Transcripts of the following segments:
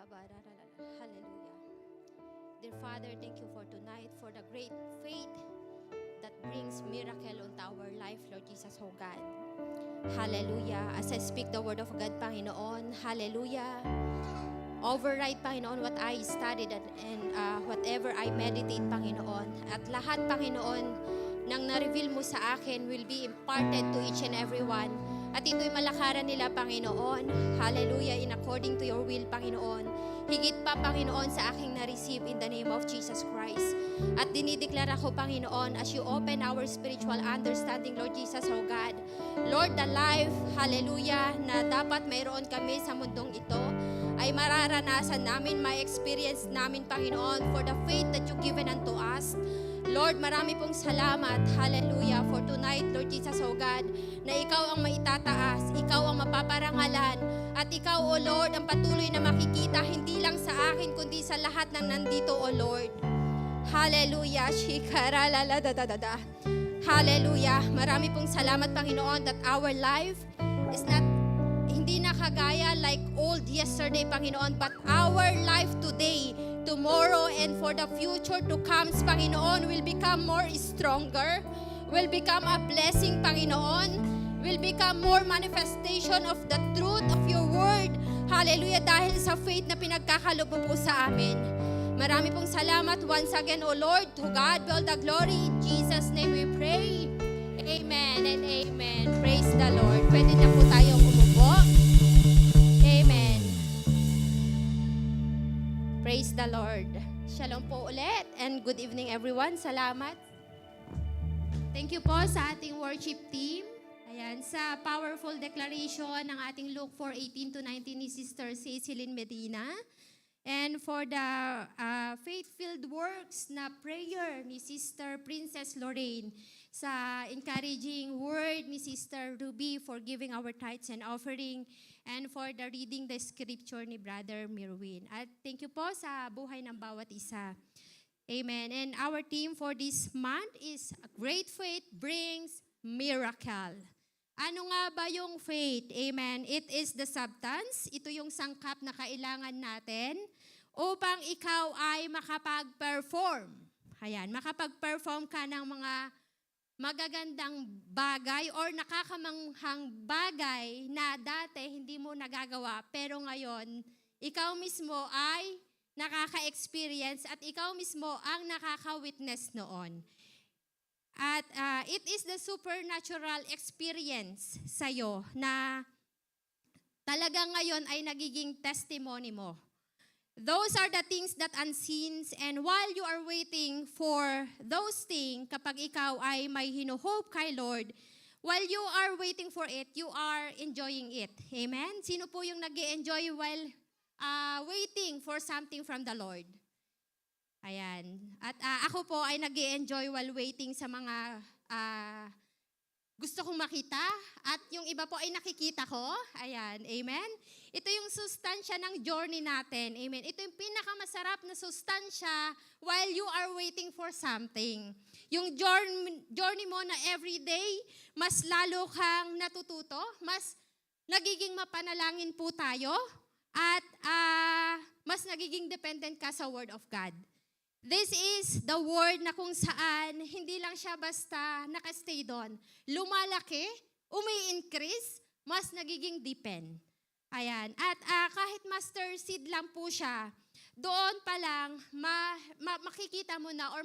Hallelujah. Dear Father, thank you for tonight, for the great faith that brings miracle onto our life, Lord Jesus, oh God. Hallelujah. As I speak the word of God, Panginoon, hallelujah. Override, Panginoon, what I studied and whatever I meditate, Panginoon. At lahat, Panginoon, nang na-reveal mo sa akin will be imparted to each and every one. At ito'y malakaran nila, Panginoon. Hallelujah, in according to your will, Panginoon. Higit pa, Panginoon, sa aking na-receive in the name of Jesus Christ. At dinideklara ko, Panginoon, as you open our spiritual understanding, Lord Jesus, oh God. Lord, the life, hallelujah, na dapat mayroon kami sa mundong ito, ay mararanasan namin, ma-experience namin, Panginoon, for the faith that you've given unto us. Lord, marami pong salamat, hallelujah, for tonight, Lord Jesus, oh God, na ikaw ang maitataas, ikaw ang mapaparangalan, at ikaw, O Lord, ang patuloy na makikita, hindi lang sa akin, kundi sa lahat ng nandito, O Lord. Hallelujah, shikaraladadadada. Hallelujah, marami pong salamat, Panginoon, that our life is not hindi na kagaya like old yesterday, Panginoon, but our life today, tomorrow, and for the future to come, Panginoon, will become more stronger, will become a blessing, Panginoon, will become more manifestation of the truth of your word. Hallelujah, dahil sa faith na pinagkakalob mo po sa amin. Marami pong salamat once again, O Lord. To God be all the glory. In Jesus' name we pray. Amen and amen. Praise the Lord. Pwede na po tayong umupo. Amen. Praise the Lord. Shalom po ulit and good evening everyone. Salamat. Thank you po sa ating worship team. Ayan, sa powerful declaration ng ating Luke 4:18-19 ni Sister Cecilyn Medina. And for the faith-filled works na prayer ni Sister Princess Lorraine, sa encouraging word ni Sister Ruby for giving our tithes and offering, and for the reading the scripture ni Brother Mirwin. At thank you po sa buhay ng bawat isa. Amen. And our theme for this month is Great Faith Brings Miracle. Ano nga ba yung faith? Amen. It is the substance. Ito yung sangkap na kailangan natin upang ikaw ay makapag-perform. Ayan, makapag-perform ka ng mga magagandang bagay or nakakamanghang bagay na dati hindi mo nagagawa, pero ngayon, ikaw mismo ay nakaka-experience at ikaw mismo ang nakaka-witness noon. At it is the supernatural experience sa'yo na talaga ngayon ay nagiging testimony mo. Those are the things that unseen, and while you are waiting for those things, kapag ikaw ay may hinuhope kay Lord, while you are waiting for it, you are enjoying it. Amen? Sino po yung nag-enjoy while waiting for something from the Lord? Ayan. At ako po ay nag-enjoy while waiting sa mga gusto kong makita, at yung iba po ay nakikita ko. Ayan. Amen. Ito yung sustansya ng journey natin. Amen. Ito yung pinakamasarap na sustansya while you are waiting for something. Yung journey mo na everyday, mas lalo kang natututo, mas nagiging mapanalangin po tayo, at mas nagiging dependent ka sa Word of God. This is the word na kung saan hindi lang siya basta nakastay doon. Lumalaki, umi-increase, mas nagiging deepen. Ayan. At kahit master seed lang po siya, doon pa lang makikita mo na or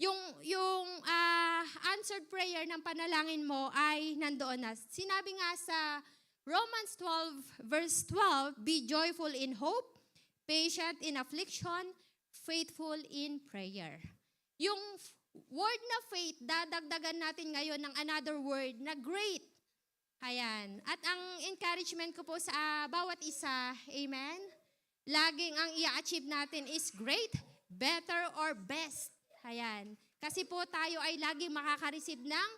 yung answered prayer ng panalangin mo ay nandoon na. Sinabi nga sa Romans 12 verse 12, be joyful in hope, patient in affliction, faithful in prayer. Yung word na faith, dadagdagan natin ngayon ng another word na great. Ayan. At ang encouragement ko po sa bawat isa, amen, laging ang i-achieve natin is great, better, or best. Ayan. Kasi po tayo ay laging makaka-receive ng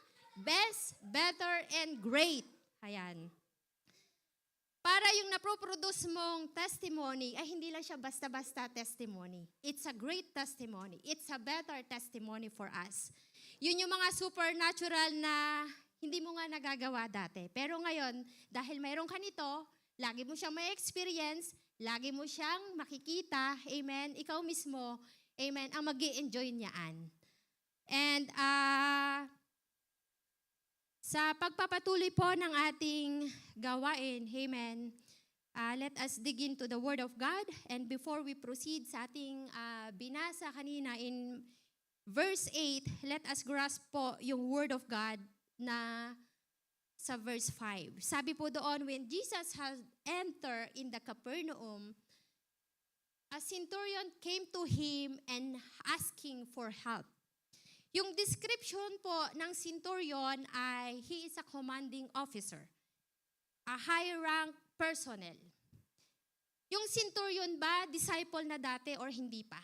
best, better, and great. Ayan. Para yung napoproduce mong testimony, ay hindi lang siya basta-basta testimony. It's a great testimony. It's a better testimony for us. Yun yung mga supernatural na hindi mo nga nagagawa dati. Pero ngayon, dahil mayroon ka nito, lagi mo siyang may experience, lagi mo siyang makikita, amen, ikaw mismo, amen, ang mag-i-enjoy niyaan. And sa pagpapatuloy po ng ating gawain, amen, let us dig into the Word of God. And before we proceed sa ating binasa kanina in verse 8, let us grasp po yung Word of God na sa verse 5. Sabi po doon, when Jesus has entered in the Capernaum, a centurion came to him and asking for help. Yung description po ng centurion ay he is a commanding officer, a high-rank personnel. Yung centurion ba, disciple na dati or hindi pa?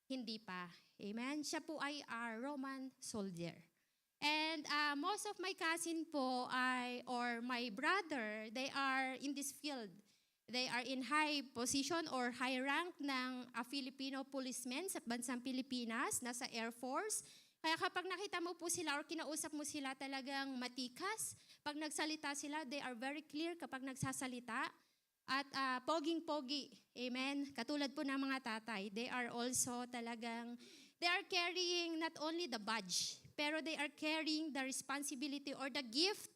Hindi pa. Amen? Siya po ay a Roman soldier. And most of my cousin po or my brother, they are in this field. They are in high position or high rank ng Filipino policemen sa bansang Pilipinas, nasa Air Force. Kaya kapag nakita mo po sila or kinausap mo sila, talagang matikas. Pag nagsalita sila, they are very clear kapag nagsasalita. At poging-pogi, amen? Katulad po ng mga tatay, they are also talagang, they are carrying not only the badge, pero they are carrying the responsibility or the gift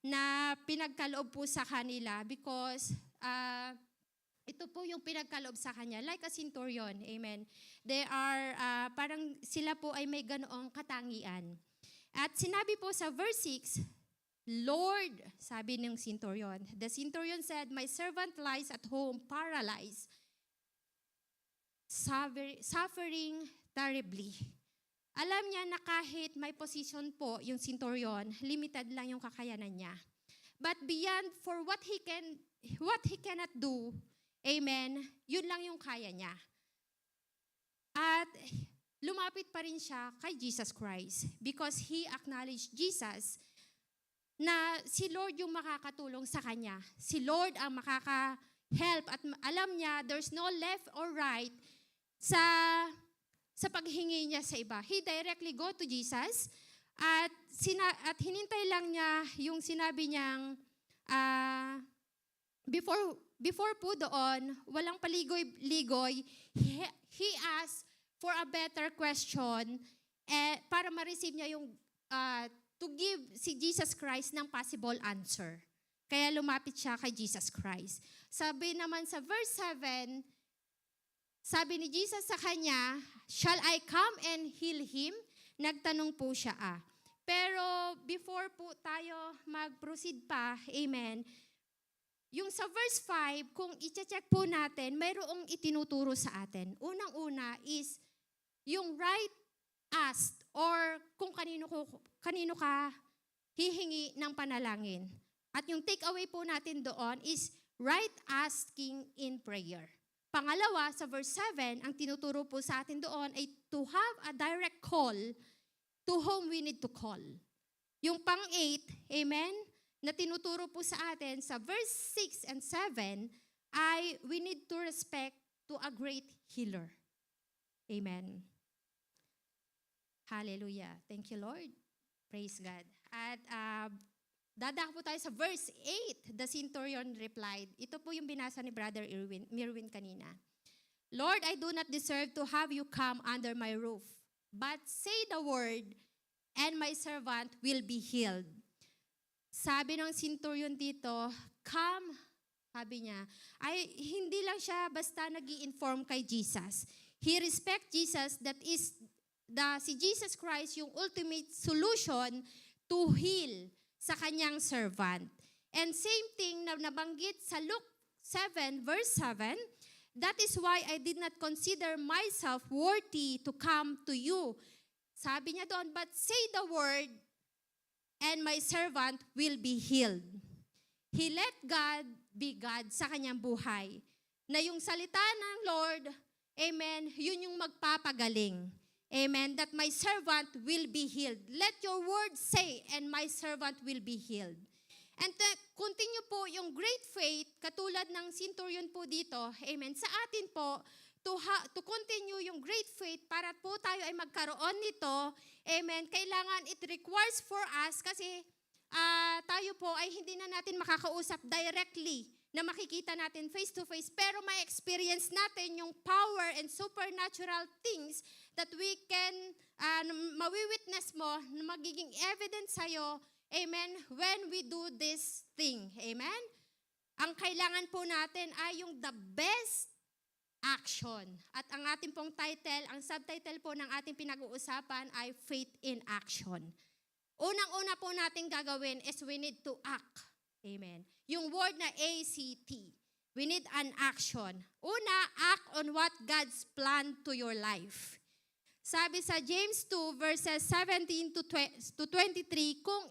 na pinagkaloob po sa kanila because ito po yung pinagkaloob sa kanya, like a centurion, amen. They are, parang sila po ay may ganoong katangian. At sinabi po sa verse 6, Lord, sabi ng centurion, the centurion said, my servant lies at home paralyzed, suffering terribly. Alam niya na kahit may position po yung centurion, limited lang yung kakayanan niya. But beyond for what he cannot do, amen, yun lang yung kaya niya. At lumapit pa rin siya kay Jesus Christ because he acknowledged Jesus na si Lord yung makakatulong sa kanya. Si Lord ang makaka-help at alam niya there's no left or right sa paghingi niya sa iba. He directly go to Jesus at hinintay lang niya yung sinabi niyang before po doon, walang paligoy-ligoy, he asked for a better question para ma-receive niya yung to give si Jesus Christ ng possible answer. Kaya lumapit siya kay Jesus Christ. Sabi naman sa verse 7, sabi ni Jesus sa kanya, shall I come and heal him? Nagtanong po siya Pero before po tayo mag-proceed pa, amen, yung sa verse 5, kung i-check po natin, mayroong itinuturo sa atin. Unang-una is yung right asked or kung kanino ka hihingi ng panalangin. At yung take away po natin doon is right asking in prayer. Pangalawa, sa verse 7, ang tinuturo po sa atin doon ay to have a direct call to whom we need to call. Yung pang-8, amen, na tinuturo po sa atin sa verse 6 and 7 ay we need to respect to a great healer. Amen. Hallelujah. Thank you, Lord. Praise God. At dadako po tayo sa verse 8. The centurion replied. Ito po yung binasa ni Brother Mirwin kanina. Lord, I do not deserve to have you come under my roof. But say the word, and my servant will be healed. Sabi ng centurion dito, come, sabi niya, ay hindi lang siya basta nag-i-inform kay Jesus. He respect Jesus, that is si Jesus Christ yung ultimate solution to heal sa kanyang servant. And same thing na nabanggit sa Luke 7 verse 7, that is why I did not consider myself worthy to come to you. Sabi niya doon, but say the word and my servant will be healed. He let God be God sa kanyang buhay. Na yung salita ng Lord, amen, yun yung magpapagaling. Amen, that my servant will be healed. Let your word say, and my servant will be healed. And continue po yung great faith, katulad ng centurion po dito, amen, sa atin po, to continue yung great faith para po tayo ay magkaroon nito, amen, kailangan it requires for us kasi tayo po ay hindi na natin makakausap directly na makikita natin face to face, pero may experience natin yung power and supernatural things that we can, mawi-witness mo, na magiging evidence sa'yo, amen, when we do this thing, amen? Ang kailangan po natin ay yung the best action. At ang ating pong title, ang subtitle po ng ating pinag-uusapan ay Faith in Action. Unang-una po natin gagawin is we need to act. Amen. Yung word na ACT. We need an action. Una, act on what God's plan to your life. Sabi sa James 2 verses 17 to 23, kung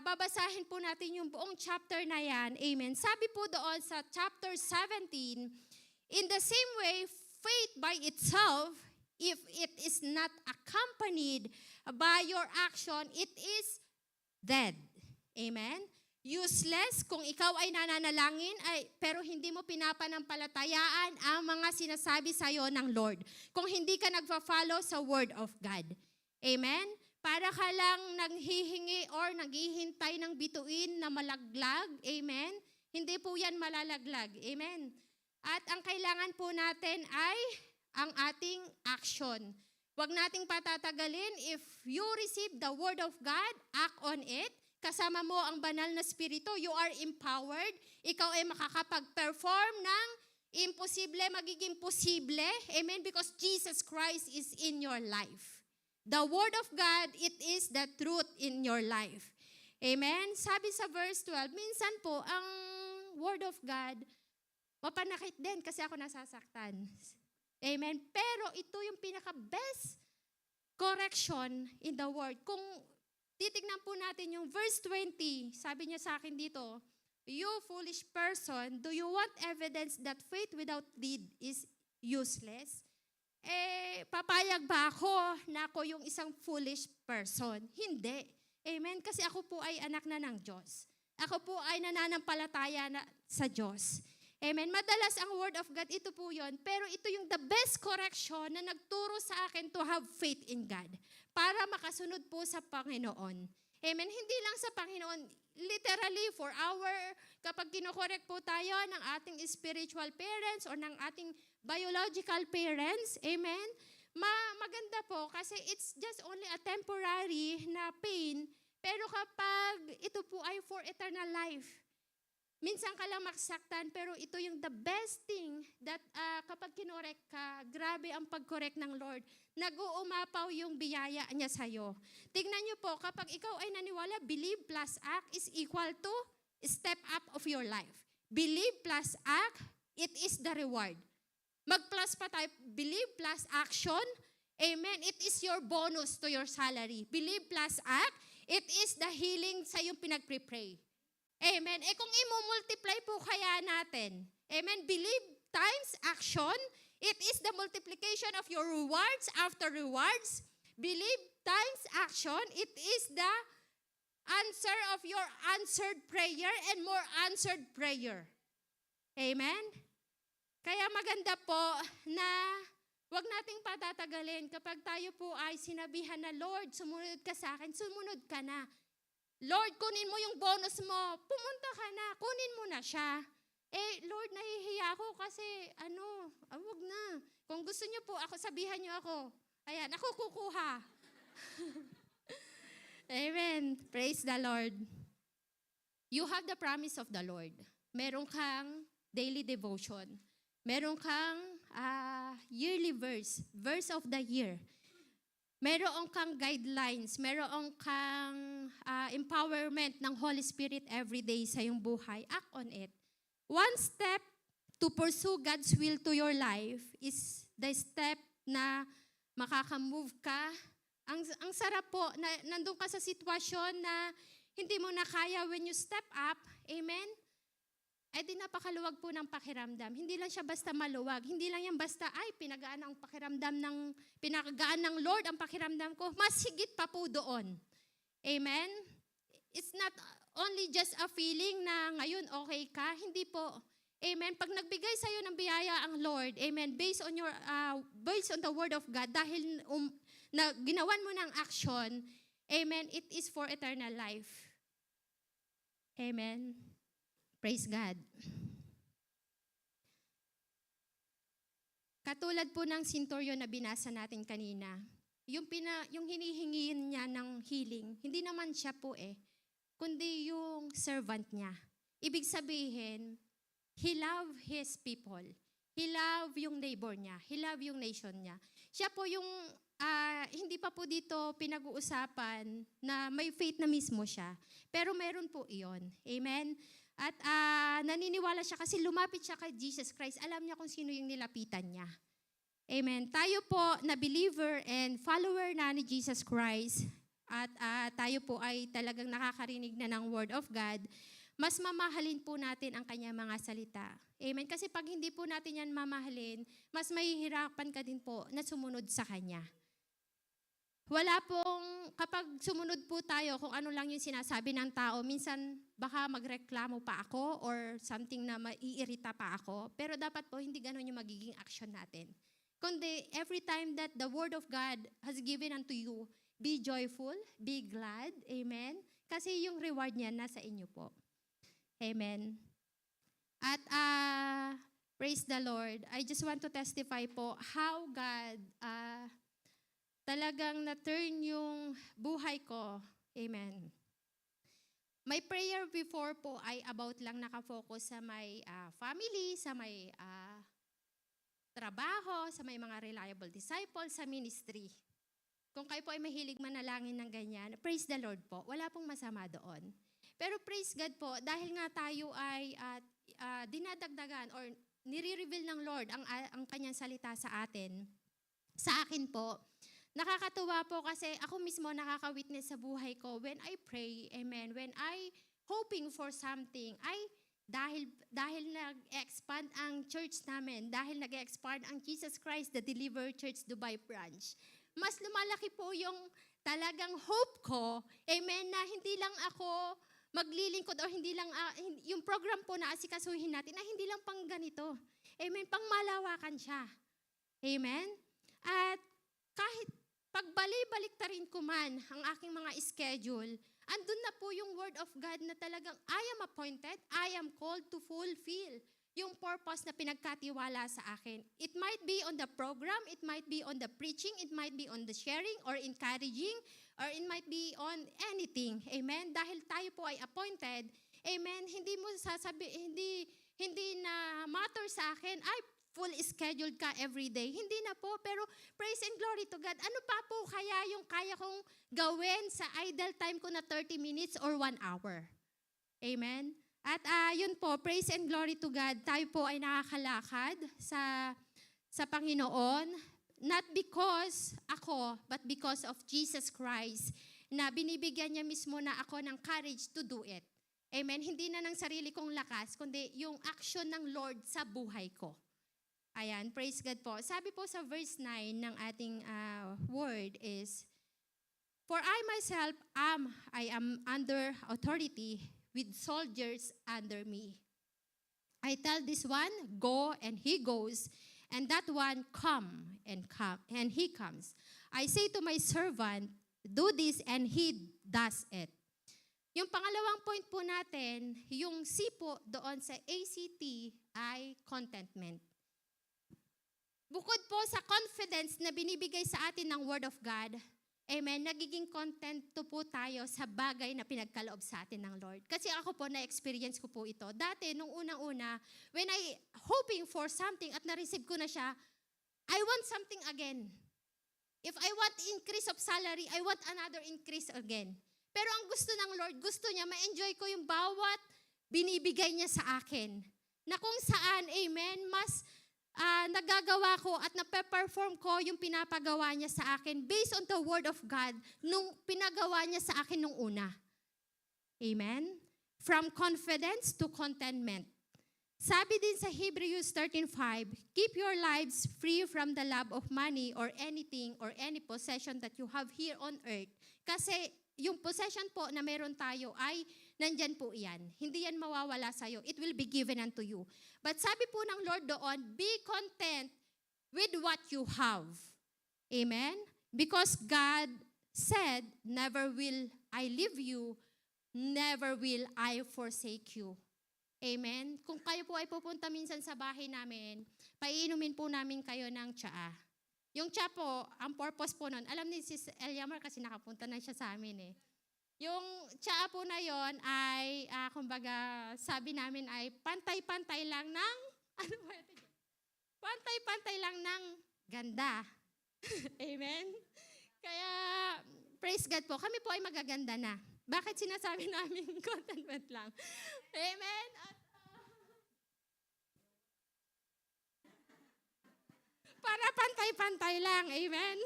babasahin po natin yung buong chapter na yan, amen. Sabi po doon sa chapter 17, in the same way, faith by itself, if it is not accompanied by your action, it is dead. Amen? Useless kung ikaw ay nananalangin pero hindi mo pinapanampalatayaan ang mga sinasabi sa iyo ng Lord. Kung hindi ka nagfa-follow sa Word of God. Amen? Para ka lang nanghihingi or naghihintay ng bituin na malaglag. Amen? Hindi po yan malalaglag. Amen? At ang kailangan po natin ay ang ating action. Huwag nating patatagalin. If you receive the Word of God, act on it. Kasama mo ang banal na spirito, you are empowered. Ikaw ay makakapag-perform ng imposible, magiging posible. Amen? Because Jesus Christ is in your life. The Word of God, it is the truth in your life. Amen? Sabi sa verse 12, minsan po, ang Word of God, mapanakit din kasi ako nasasaktan. Amen? Pero ito yung pinaka-best correction in the Word. Kung titignan po natin yung verse 20, sabi niya sa akin dito, you foolish person, do you want evidence that faith without deed is useless? Papayag ba ako na ako yung isang foolish person? Hindi. Amen? Kasi ako po ay anak na ng Diyos. Ako po ay nananampalataya na sa Diyos. Amen? Madalas ang Word of God, ito po yun. Pero ito yung the best correction na nagturo sa akin to have faith in God. Para makasunod po sa Panginoon. Amen? Hindi lang sa Panginoon. Literally, for kapag kinokorek po tayo ng ating spiritual parents or ng ating biological parents, amen? Maganda po kasi it's just only a temporary na pain. Pero kapag ito po ay for eternal life, minsan ka lang maksaktan, pero ito yung the best thing that kapag kinorek ka, grabe ang pag-correct ng Lord. Nag-uumapaw yung biyaya niya sa'yo. Tignan niyo po, kapag ikaw ay naniwala, believe plus act is equal to step up of your life. Believe plus act, it is the reward. Mag-plus pa tayo, believe plus action, amen, it is your bonus to your salary. Believe plus act, it is the healing sa yung pinag-pray. Amen. Kung i-multiply po kaya natin, amen, believe times action, it is the multiplication of your rewards after rewards. Believe times action, it is the answer of your answered prayer and more answered prayer. Amen? Kaya maganda po na wag nating patatagalin kapag tayo po ay sinabihan na, Lord, sumunod ka sa akin, sumunod ka na. Lord, kunin mo yung bonus mo. Pumunta ka na. Kunin mo na siya. Lord, nahihiya ako kasi, wag na. Kung gusto niyo po, sabihan niyo ako. Ayan, ako kukuha. Amen. Praise the Lord. You have the promise of the Lord. Meron kang daily devotion. Meron kang yearly verse of the year. Meron kang guidelines, meron kang empowerment ng Holy Spirit every day sa iyong buhay. Act on it. One step to pursue God's will to your life is the step na makakamove ka. Ang sarap po, na nandun ka sa sitwasyon na hindi mo na kaya when you step up. Amen? Di napakaluwag po ng pakiramdam. Hindi lang siya basta maluwag. Hindi lang yan basta, pinagaan ng Lord ang pakiramdam ko. Mas higit pa po doon. Amen? It's not only just a feeling na ngayon okay ka. Hindi po. Amen? Pag nagbigay sa'yo ng biyaya ang Lord, amen, based on the Word of God, dahil na ginawan mo ng action, amen, it is for eternal life. Amen. Praise God. Katulad po ng centurion na binasa natin kanina, yung hinihingi niya ng healing, hindi naman siya po kundi yung servant niya. Ibig sabihin, he loved his people. He loved yung neighbor niya. He loved yung nation niya. Siya po yung, hindi pa po dito pinag-uusapan na may faith na mismo siya. Pero meron po iyon. Amen? At naniniwala siya kasi lumapit siya kay Jesus Christ. Alam niya kung sino yung nilapitan niya. Amen. Tayo po na believer and follower na ni Jesus Christ at tayo po ay talagang nakakarinig na ng Word of God, mas mamahalin po natin ang kanyang mga salita. Amen. Kasi pag hindi po natin yan mamahalin, mas mahihirapan ka din po na sumunod sa Kanya. Wala pong, kapag sumunod po tayo kung ano lang yung sinasabi ng tao, minsan baka magreklamo pa ako or something na maiirita pa ako. Pero dapat po hindi ganun yung magiging action natin. Kundi every time that the Word of God has given unto you, be joyful, be glad. Amen? Kasi yung reward niya nasa inyo po. Amen. At praise the Lord. I just want to testify po how God talagang na-turn yung buhay ko. Amen. My prayer before po ay about lang nakafocus sa may family, sa may trabaho, sa may mga reliable disciples, sa ministry. Kung kayo po ay mahilig manalangin ng ganyan, praise the Lord po. Wala pong masama doon. Pero praise God po, dahil nga tayo ay dinadagdagan or nire-reveal ng Lord ang kanyang salita sa atin. Sa akin po, nakakatuwa po kasi ako mismo nakaka-witness sa buhay ko when I pray, amen, when I hoping for something, dahil nag-expand ang church namin, dahil nag-expand ang Jesus Christ, the Deliverer Church Dubai branch, mas lumalaki po yung talagang hope ko, amen, na hindi lang ako maglilingkod o hindi lang, yung program po na asikasuhin natin, na hindi lang pang ganito. Amen, pang malawakan siya. Amen? At kahit pagbalik ta rin ko man ang aking mga schedule, andun na po yung Word of God na talagang I am appointed, I am called to fulfill yung purpose na pinagkatiwala sa akin. It might be on the program, it might be on the preaching, it might be on the sharing or encouraging, or it might be on anything. Amen? Dahil tayo po ay appointed, amen, hindi mo hindi na matter sa akin, ay full scheduled ka every day. Hindi na po, pero praise and glory to God. Ano pa po kaya yung kaya kong gawin sa idle time ko na 30 minutes or 1 hour? Amen? At yun po, praise and glory to God. Tayo po ay nakakalakad sa Panginoon, not because ako, but because of Jesus Christ, na binibigyan niya mismo na ako ng courage to do it. Amen? Hindi na ng sarili kong lakas, kundi yung action ng Lord sa buhay ko. Ayan, praise God po. Sabi po sa verse 9 ng ating word is, for I myself I am under authority with soldiers under me. I tell this one, go, and he goes, and that one, come, and he comes. I say to my servant, do this, and he does it. Yung pangalawang point po natin, yung C po doon sa ACT ay contentment. Bukod po sa confidence na binibigay sa atin ng Word of God, amen, nagiging contento po tayo sa bagay na pinagkaloob sa atin ng Lord. Kasi ako po, na-experience ko po ito. Dati, nung unang-una, when I hoping for something at na-receive ko na siya, I want something again. If I want increase of salary, I want another increase again. Pero ang gusto ng Lord, gusto niya, ma-enjoy ko yung bawat binibigay niya sa akin. Na kung saan, amen, mas nagagawa ko at nape-perform ko yung pinapagawa niya sa akin based on the Word of God nung pinagawa niya sa akin nung una. Amen? From confidence to contentment. Sabi din sa Hebrews 13:5, keep your lives free from the love of money or anything or any possession that you have here on earth. Kasi yung possession po na meron tayo ay nandyan po yan. Hindi yan mawawala sa'yo. It will be given unto you. But sabi po ng Lord doon, be content with what you have. Amen? Because God said, never will I leave you never will I forsake you. Amen? Kung kayo po ay pupunta minsan sa bahay namin, paiinumin po namin kayo ng tsaa. Yung tsaa po, ang purpose po nun, alam ni Sis Eliamar kasi nakapunta na siya sa amin eh. Yung tsaa po na yon ay, kumbaga, sabi namin ay pantay-pantay lang ng, ano ba ito? Pantay-pantay lang ng ganda. Amen? Kaya, praise God po, kami po ay magaganda na. Bakit sinasabi namin contentment lang? Amen? At, para pantay-pantay lang. Amen?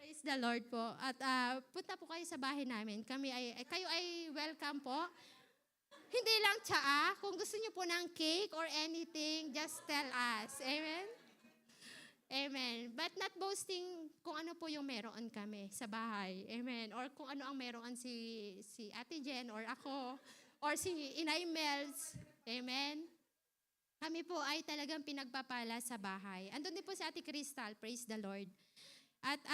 Praise the Lord po. At punta po kayo sa bahay namin. Kayo ay welcome po. Hindi lang tsaa. Kung gusto niyo po ng cake or anything, just tell us. Amen? Amen. But not boasting kung ano po yung meron kami sa bahay. Amen. Or kung ano ang meron si Ate Jen or ako or si Inay Mels. Amen. Kami po ay talagang pinagpapala sa bahay. Andun din po si Ate Crystal. Praise the Lord. At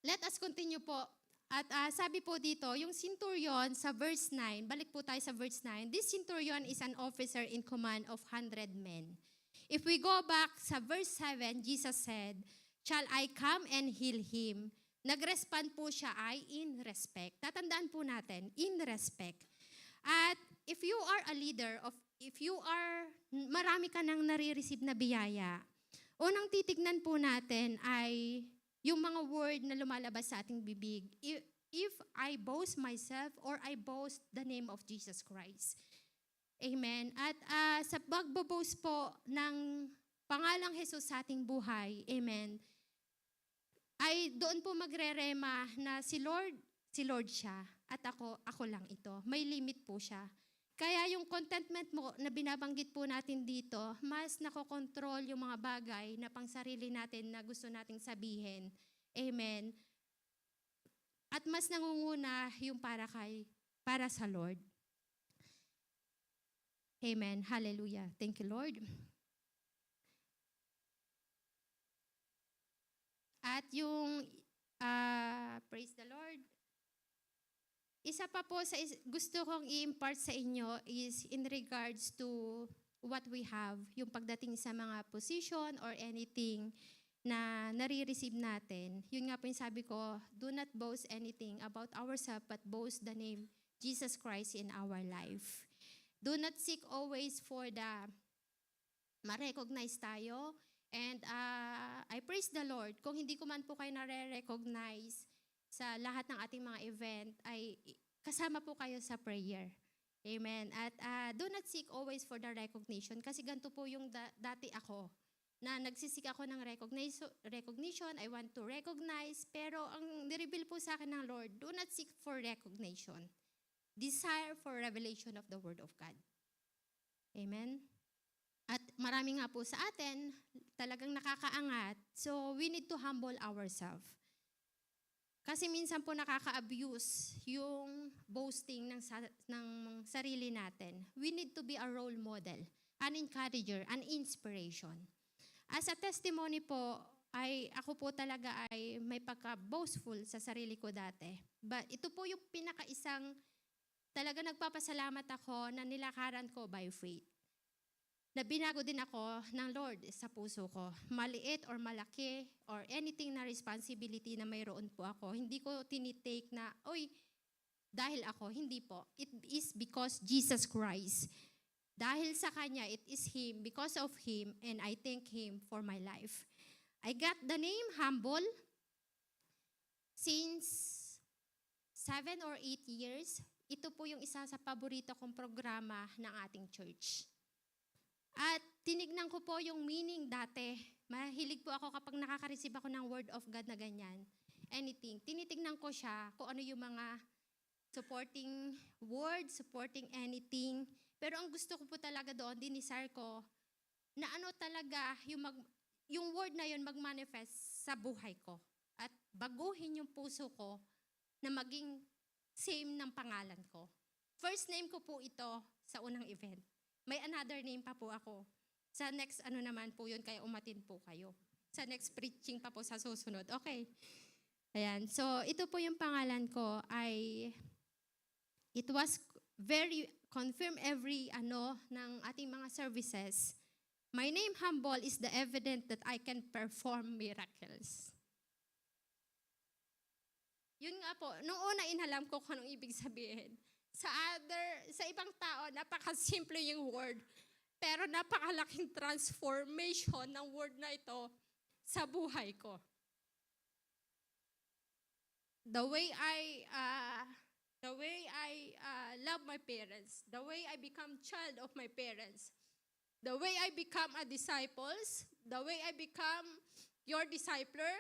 let us continue po. At sabi po dito, yung centurion sa verse 9, balik po tayo sa verse 9, this centurion is an officer in command of 100 men. If we go back sa verse 7, Jesus said, shall I come and heal him? Nag-respond po siya ay in respect. Tatandaan po natin, in respect. At if you are a leader, marami ka nang nare-receive na biyaya, unang titignan po natin ay yung mga word na lumalabas sa ating bibig. If I boast myself or I boast the name of Jesus Christ. Amen. At sa pagbo-boast po ng pangalang Jesus sa ating buhay, amen, ay doon po magre-rema na si Lord siya at ako lang ito. May limit po siya. Kaya yung contentment mo na binabanggit po natin dito, mas nakokontrol yung mga bagay na pang sarili natin na gusto nating sabihin. Amen. At mas nangunguna yung para sa Lord. Amen. Hallelujah. Thank you, Lord. At yung, praise the Lord, isa pa po sa gusto kong i-impart sa inyo is in regards to what we have, yung pagdating sa mga position or anything na nare-receive natin. Yun nga po yung sabi ko, do not boast anything about ourselves but boast the name Jesus Christ in our life. Do not seek always for the ma-recognize tayo. And I praise the Lord. Kung hindi ko man po kayo nare-recognize sa lahat ng ating mga event, ay kasama po kayo sa prayer. Amen. At do not seek always for the recognition. Kasi ganito po yung dati ako, na nagsisik ako ng recognition. I want to recognize. Pero ang nireveal po sa akin ng Lord, do not seek for recognition. Desire for revelation of the Word of God. Amen. At marami nga po sa atin, talagang nakakaangat. So, we need to humble ourselves. Kasi minsan po nakaka-abuse yung boasting ng sarili natin. We need to be a role model, an encourager, an inspiration. As a testimony po, ako po talaga ay may pagka-boastful sa sarili ko dati. But ito po yung pinakaisang talaga nagpapasalamat ako na nilakaran ko by faith. Na binago din ako ng Lord sa puso ko. Maliit or malaki or anything na responsibility na mayroon po ako. Hindi ko tinitake na, dahil ako. Hindi po. It is because Jesus Christ. Dahil sa Kanya, it is Him, because of Him, and I thank Him for my life. I got the name Humble since 7 or 8 years. Ito po yung isa sa paborito kong programa ng ating church. At tinignan ko po yung meaning dati. Mahilig po ako kapag nakaka-receive ako ng word of God na ganyan. Anything. Tinitignan ko siya kung ano yung mga supporting words, supporting anything. Pero ang gusto ko po talaga doon, dinisar ko, na ano talaga, yung word na yun mag-manifest sa buhay ko. At baguhin yung puso ko na maging same ng pangalan ko. First name ko po ito sa unang event. May another name pa po ako. Sa next naman po yun, kaya umatin po kayo. Sa next preaching pa po sa susunod. Okay. Ayan. So, ito po yung pangalan ko ay, it was very confirm every ng ating mga services. My name, Humble, is the evidence that I can perform miracles. Yun nga po, nung una inalam ko kung anong ibig sabihin. Sa ibang tao, napakasimple yung word. Pero napakalaking transformation ng word na ito sa buhay ko. The way I love my parents, the way I become child of my parents, the way I become a disciples, the way I become your discipler.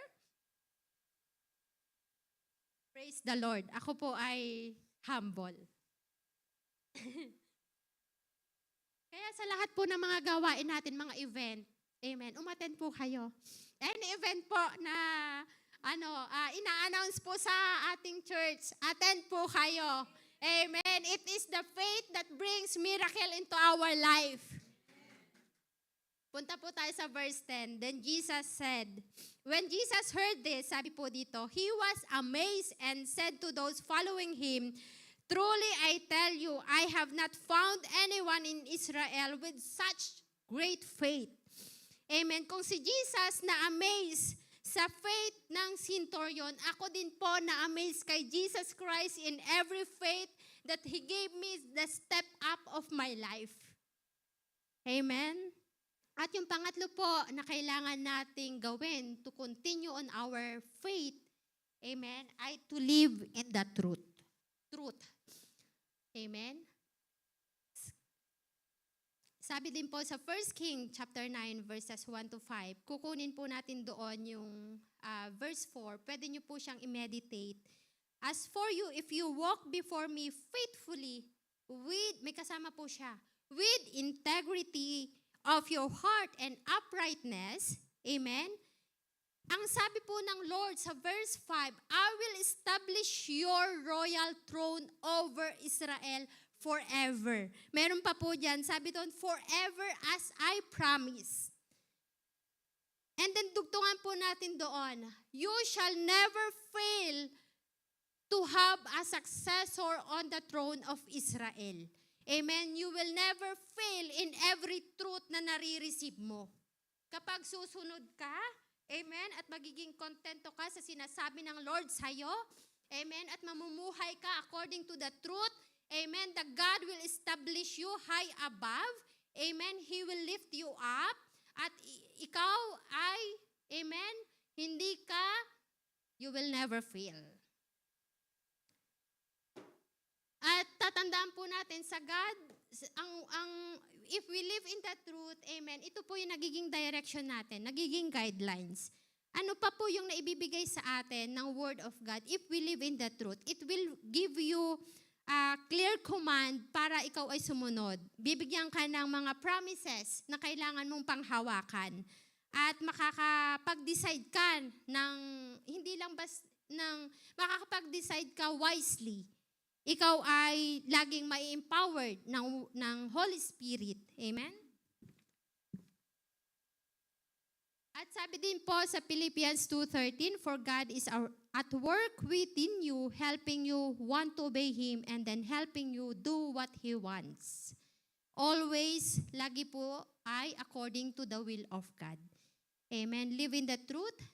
Praise the Lord. Ako po ay humble. Kaya sa lahat po ng mga gawain natin, mga event, amen, umattend po kayo. Any event po na ina-announce po sa ating church, attend po kayo. Amen. It is the faith that brings miracle into our life. Punta po tayo sa verse 10. Then Jesus said, when Jesus heard this, sabi po dito, he was amazed and said to those following him, truly I tell you, I have not found anyone in Israel with such great faith. Amen. Kung si Jesus na-amaze sa faith ng centurion, ako din po na-amaze kay Jesus Christ in every faith that He gave me the step up of my life. Amen. At yung pangatlo po na kailangan nating gawin to continue on our faith, amen, ay to live in the truth. Truth. Amen. Sabi din po sa 1 King chapter 9 verses 1 to 5, kukunin po natin doon yung verse 4. Pwede nyo po siyang i-meditate. As for you, if you walk before me faithfully, may kasama po siya, with integrity of your heart and uprightness, amen, ang sabi po ng Lord sa verse 5, I will establish your royal throne over Israel forever. Meron pa po dyan, sabi doon, forever as I promise. And then dugtungan po natin doon, you shall never fail to have a successor on the throne of Israel. Amen? You will never fail in every truth na nare-receive mo. Kapag susunod ka, amen, at magiging kontento ka sa sinasabi ng Lord sa'yo, amen, at mamumuhay ka according to the truth, amen, that God will establish you high above, amen, He will lift you up, at ikaw ay, amen, you will never fail. At tatandaan po natin sa God, if we live in the truth, amen, ito po yung nagiging direction natin, nagiging guidelines. Ano pa po yung naibibigay sa atin ng Word of God? If we live in the truth, it will give you a clear command para ikaw ay sumunod. Bibigyan ka ng mga promises na kailangan mong panghawakan. At makakapag-decide ka makakapag-decide ka wisely. Ikaw ay laging mai-empowered ng Holy Spirit. Amen? At sabi din po sa Philippians 2:13, for God is at work within you, helping you want to obey Him and then helping you do what He wants. Always, lagi po ay according to the will of God. Amen? Live in the truth.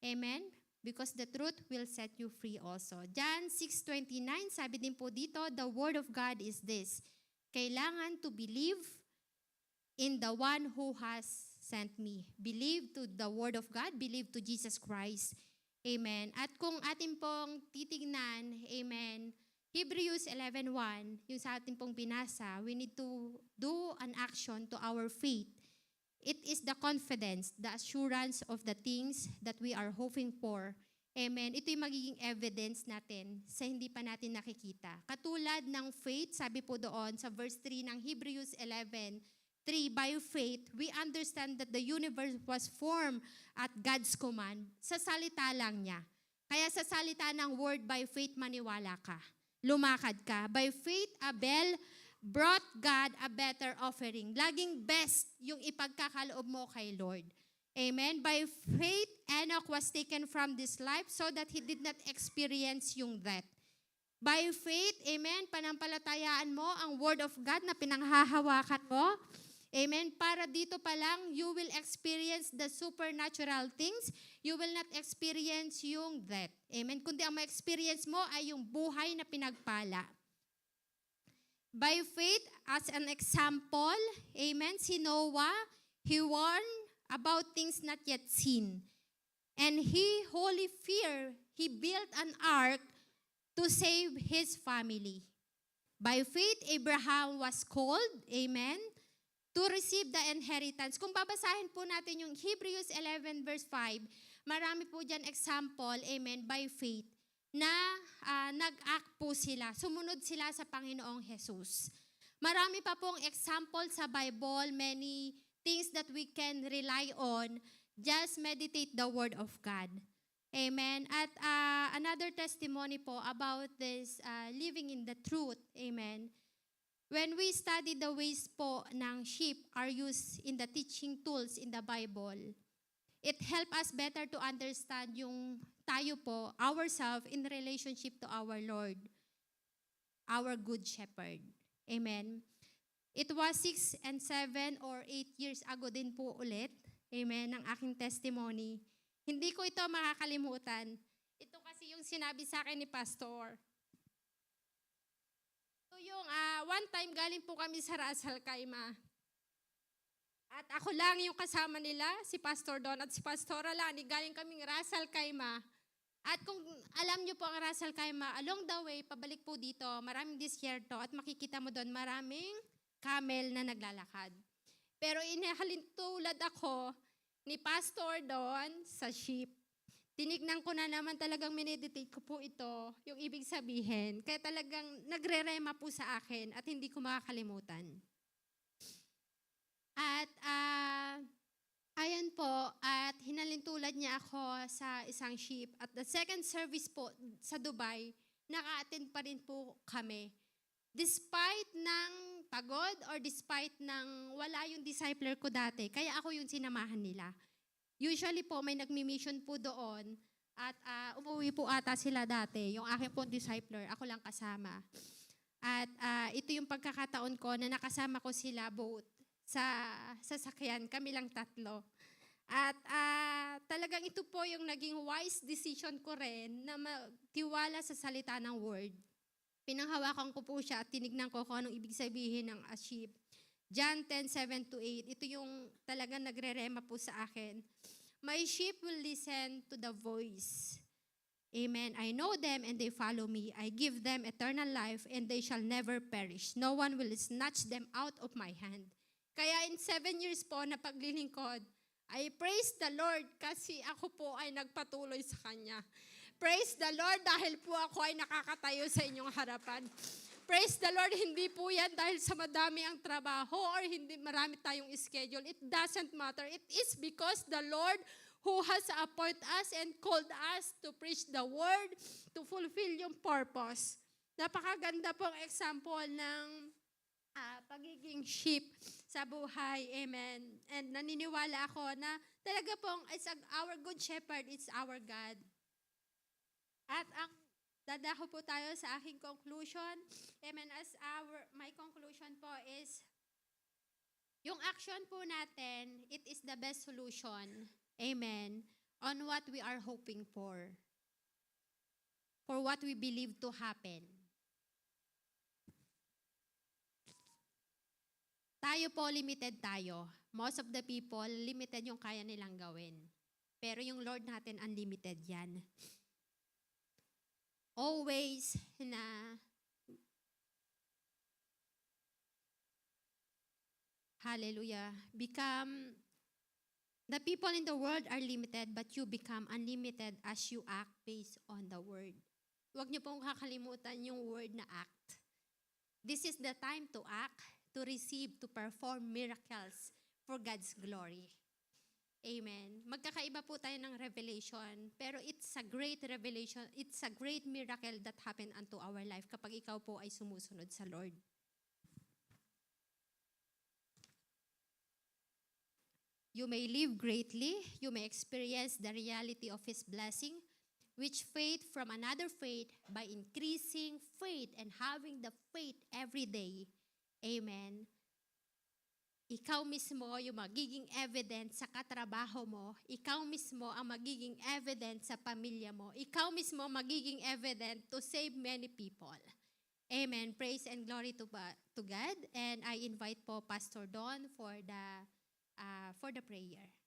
Amen? Because the truth will set you free also. John 6:29, sabi din po dito, the word of God is this, kailangan to believe in the one who has sent me. Believe to the word of God, believe to Jesus Christ. Amen. At kung atin pong titignan, amen, Hebrews 11:1, yung sa atin pong binasa, we need to do an action to our faith. It is the confidence, the assurance of the things that we are hoping for. Amen. Ito yung magiging evidence natin sa hindi pa natin nakikita. Katulad ng faith, sabi po doon sa verse 3 ng Hebrews 11:3, by faith, we understand that the universe was formed at God's command. Sa salita lang niya. Kaya sa salita ng word, by faith, maniwala ka. Lumakad ka. By faith, Abel brought God a better offering. Laging best yung ipagkakaloob mo kay Lord. Amen? By faith, Enoch was taken from this life so that he did not experience yung death. By faith, amen, panampalatayaan mo ang Word of God na pinanghahawakan mo. Amen. Para dito pa lang, you will experience the supernatural things. You will not experience yung death. Amen. Kundi ang ma-experience mo ay yung buhay na pinagpala. By faith, as an example, amen, si Noah, he warned about things not yet seen. And he, wholly fear, he built an ark to save his family. By faith, Abraham was called, amen, to receive the inheritance. Kung babasahin po natin yung Hebrews 11 verse 5, marami po dyan example, amen, by faith, na nag-act po sila, sumunod sila sa Panginoong Jesus. Marami pa pong example sa Bible, many things that we can rely on. Just meditate the Word of God. Amen. At another testimony po about this living in the truth. Amen. When we study the ways po ng sheep are used in the teaching tools in the Bible, it help us better to understand yung tayo po, ourselves in relationship to our Lord, our good shepherd. Amen. It was 6 and 7 or 8 years ago din po ulit. Amen. Ang aking testimony. Hindi ko ito makakalimutan. Ito kasi yung sinabi sa akin ni Pastor. So yung one time galing po kami sa Ras Al Khaimah. At ako lang yung kasama nila, si Pastor Don at si Pastora Lani, galing kaming Ras Al Khaimah. At kung alam nyo po ang Ras Al Khaimah, along the way, pabalik po dito, maraming disyerto at makikita mo doon maraming camel na naglalakad. Pero inahalintulad ako ni Pastor Don sa sheep. Tinignan ko na naman talagang mineditate ko po ito, yung ibig sabihin. Kaya talagang nagre-rema po sa akin at hindi ko makakalimutan. At ayan po, at hinalintulad niya ako sa isang sheep. At the second service po sa Dubai, naka-attend pa rin po kami. Despite ng pagod or despite ng wala yung discipler ko dati, kaya ako yung sinamahan nila. Usually po may nagmi-mission po doon at umuwi po ata sila dati. Yung aking po discipler, ako lang kasama. At ito yung pagkakataon ko na nakasama ko sila both sa sasakyan, kami lang tatlo. At talagang ito po yung naging wise decision ko rin na magtiwala sa salita ng word. Pinanghawakan ko po siya at tinignan ko kung anong ibig sabihin ng sheep. John 10:7-8, ito yung talagang nagre-rema po sa akin. My sheep will listen to the voice. Amen. I know them and they follow me. I give them eternal life and they shall never perish. No one will snatch them out of my hand. Kaya in 7 years po na paglilingkod, I praise the Lord kasi ako po ay nagpatuloy sa Kanya. Praise the Lord dahil po ako ay nakakatayo sa inyong harapan. Praise the Lord, hindi po yan dahil sa madami ang trabaho or hindi marami tayong schedule. It doesn't matter. It is because the Lord who has appointed us and called us to preach the word, to fulfill yung purpose. Napakaganda pong example ng pagiging sheep sa buhay. Amen. And naniniwala ako na talaga pong our good shepherd, it's our God. At ang dadako po tayo sa aking conclusion. Amen. My conclusion po is, yung action po natin, it is the best solution. Amen. On what we are hoping for. For what we believe to happen. Tayo po, limited tayo. Most of the people, limited yung kaya nilang gawin. Pero yung Lord natin, unlimited yan. Always na hallelujah, the people in the world are limited but you become unlimited as you act based on the word. Huwag niyo pong kakalimutan yung word na act. This is the time to act, to receive, to perform miracles for God's glory. Amen. Magkakaiba po tayo ng revelation, pero it's a great revelation, it's a great miracle that happened unto our life kapag ikaw po ay sumusunod sa Lord. You may live greatly. You may experience the reality of His blessing, which faith from another faith by increasing faith and having the faith every day. Amen. Ikaw mismo yung magiging evidence sa katrabaho mo. Ikaw mismo ang magiging evidence sa pamilya mo. Ikaw mismo magiging evident to save many people. Amen. Praise and glory to God. And I invite po Pastor Don for the prayer.